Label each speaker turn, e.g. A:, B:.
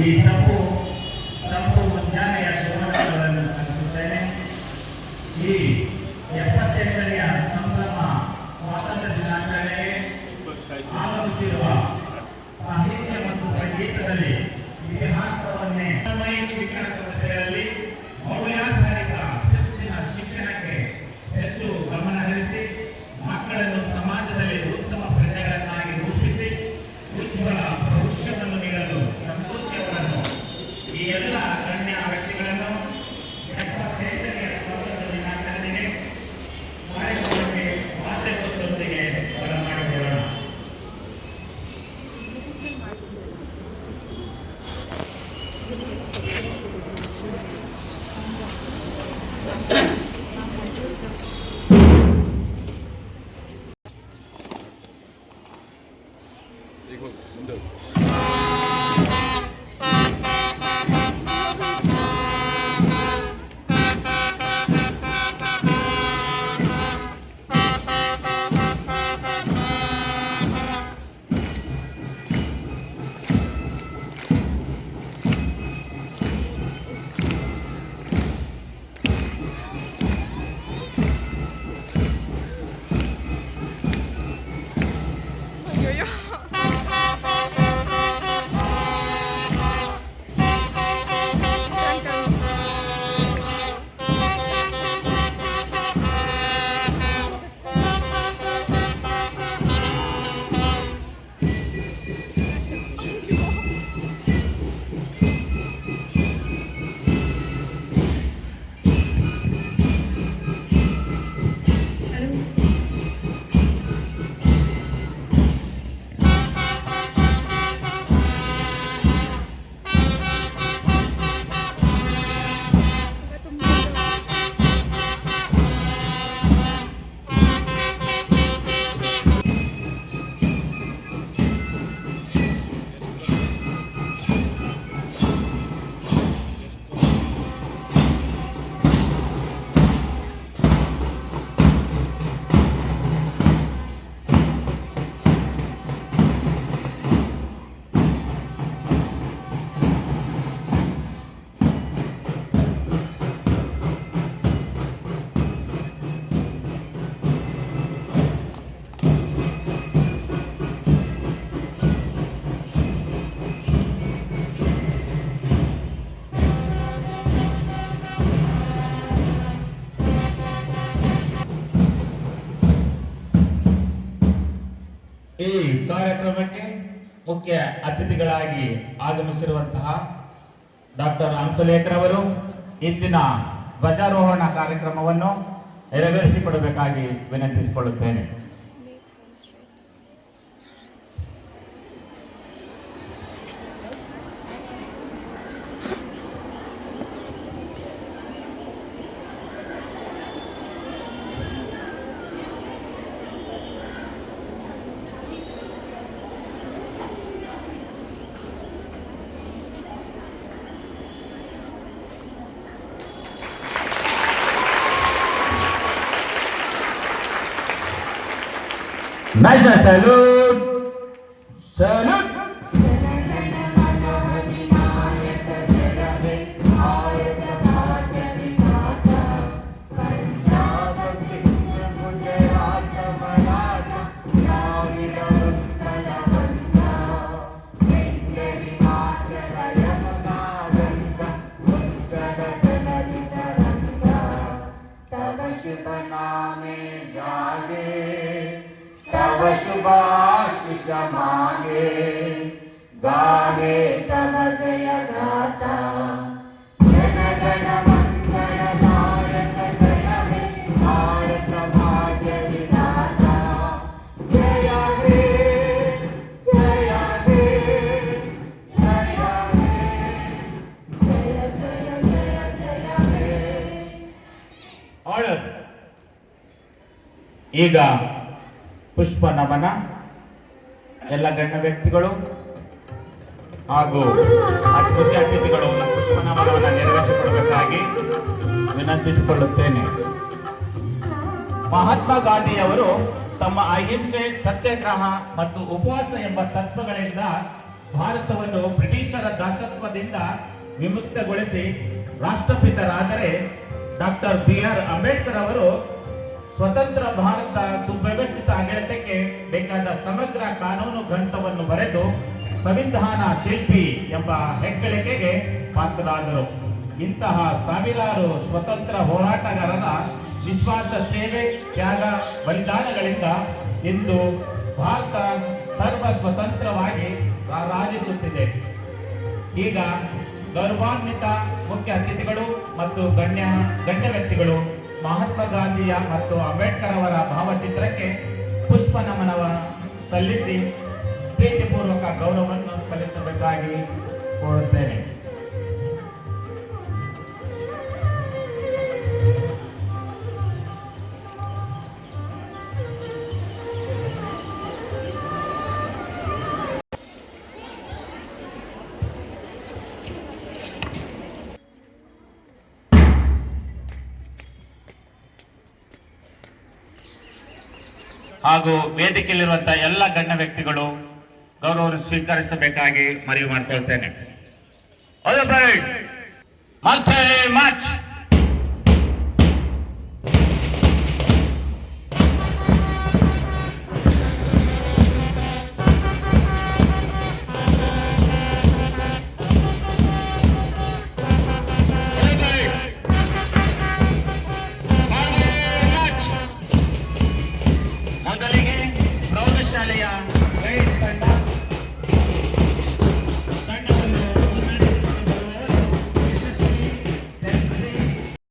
A: ಈ ತಪ್ಪು ಮುಂಜಾನೆಯ ಶುಭಗಳನ್ನು ಸಲ್ಲಿಸುತ್ತೇನೆ. ಈ 78ನೆಯ ಸಂಭ್ರಮ ಸ್ವಾತಂತ್ರ್ಯ ದಿನಾಚರಣೆಗೆ ಆಗಮಿಸಿರುವ ಸಾಹಿತ್ಯ ಮತ್ತು ಸಂಗೀತದಲ್ಲಿ ಇತಿಹಾಸವನ್ನೇ ಶಿಕ್ಷಣ ಸಂಸ್ಥೆಗಳಲ್ಲಿ ಮೌಲ್ಯಾಧಾರಿತ ಶಿಸ್ತಿನ ಶಿಕ್ಷಣಕ್ಕೆ ಹೆಚ್ಚು ಗಮನ ಹರಿಸಿ ಮಕ್ಕಳನ್ನು ಸಮಾಜದಲ್ಲಿ ಉತ್ತಮ ಪ್ರಜೆಗಳನ್ನಾಗಿ ರೂಪಿಸಿ ಉಜ್ವಲ ಭವಿಷ್ಯವನ್ನು ನೀಡಲು ಸಂತೋಷವನ್ನು ಈ ಎಲ್ಲ ಗಣ್ಯ ವ್ಯಕ್ತಿಗಳನ್ನು 78ನೆಯ ಸ್ವಾತಂತ್ರ್ಯ ದಿನಾಚರಣೆಗೆ ಕಾರ್ಯಕ್ರಮಕ್ಕೆ ವಾದ್ಯಗೋಷ್ಠಿಯೊಂದಿಗೆ ಬರಮಾಡಿಕೊಳ್ಳೋಣ. ಈ ಕಾರ್ಯಕ್ರಮಕ್ಕೆ ಮುಖ್ಯ ಅತಿಥಿಗಳಾಗಿ ಆಗಮಿಸಿರುವಂತಹ ಡಾಕ್ಟರ್ ಹಂಸಲೇಖರವರು ಇಂದಿನ ಧ್ವಜಾರೋಹಣ ಕಾರ್ಯಕ್ರಮವನ್ನು ನೆರವೇರಿಸಿಕೊಡಬೇಕಾಗಿ ವಿನಂತಿಸಿಕೊಳ್ಳುತ್ತೇನೆ. National salute! Salute!
B: तव शुभाशिष मांगे गावे तव जय गाथा जन गण मंगल भारत जय हे भारत भाग्य विधाता जय हे जय हे जय हे जय जय जय जय हे
A: ಆರ್ಡರ್. ಈಗ ಪುಷ್ಪ ನಮನ ಎಲ್ಲ ಗಣ್ಯ ವ್ಯಕ್ತಿಗಳು ಹಾಗೂ ಮುಖ್ಯ ಅತಿಥಿಗಳು ಪುಷ್ಪ ನಮನವನ್ನು ನೆರವೇರಿಸಿಕೊಡಬೇಕಾಗಿ ವಿನಂತಿಸಿಕೊಳ್ಳುತ್ತೇನೆ. ಮಹಾತ್ಮ ಗಾಂಧಿಯವರು ತಮ್ಮ ಅಹಿಂಸೆ, ಸತ್ಯಾಗ್ರಹ ಮತ್ತು ಉಪವಾಸ ಎಂಬ ತತ್ವಗಳಿಂದ ಭಾರತವನ್ನು ಬ್ರಿಟಿಷರ ದಾಸತ್ವದಿಂದ ವಿಮುಕ್ತಗೊಳಿಸಿ ರಾಷ್ಟ್ರಪಿತರಾದರೆ ಡಾಕ್ಟರ್ BR ಅಂಬೇಡ್ಕರ್ ಅವರು ಸ್ವತಂತ್ರ ಭಾರತ ಸುವ್ಯವಸ್ಥಿತ ಆಡಳಿತಕ್ಕೆ ಬೇಕಾದ ಸಮಗ್ರ ಕಾನೂನು ಗ್ರಂಥವನ್ನು ಬರೆದು ಸಂವಿಧಾನ ಶಿಲ್ಪಿ ಎಂಬ ಹೆಗ್ಗಳಿಕೆಗೆ ಪಾತ್ರರಾದರು. ಇಂತಹ ಸಾವಿರಾರು ಸ್ವತಂತ್ರ ಹೋರಾಟಗಾರರ ನಿಸ್ವಾರ್ಥ ಸೇವೆ, ತ್ಯಾಗ, ಬಲಿದಾನಗಳಿಂದ ಇಂದು ಭಾರತ ಸರ್ವ ಸ್ವತಂತ್ರವಾಗಿ ರಾರಾಜಿಸುತ್ತಿದೆ. ಈಗ ಗೌರವಾನ್ವಿತ ಮುಖ್ಯ ಅತಿಥಿಗಳು ಮತ್ತು ಗಣ್ಯ ವ್ಯಕ್ತಿಗಳು ಮಹಾತ್ಮ ಗಾಂಧಿಯ ಮತ್ತು ಅಂಬೇಡ್ಕರ್ ಅವರ ಭಾವಚಿತ್ರಕ್ಕೆ ಪುಷ್ಪ ನಮನವ ಸಲ್ಲಿಸಿ ಪ್ರೀತಿಪೂರ್ವಕ ಗೌರವವನ್ನು ಸಲ್ಲಿಸಬೇಕಾಗಿ ಕೋರುತ್ತೇನೆ. ಹಾಗೂ ವೇದಿಕೆಯಲ್ಲಿರುವಂತಹ ಎಲ್ಲ ಗಣ್ಯ ವ್ಯಕ್ತಿಗಳು ಗೌರವವನ್ನು ಸ್ವೀಕರಿಸಬೇಕಾಗಿ ಮನವಿ ಮಾಡಿಕೊಳ್ತೇನೆ. All right, March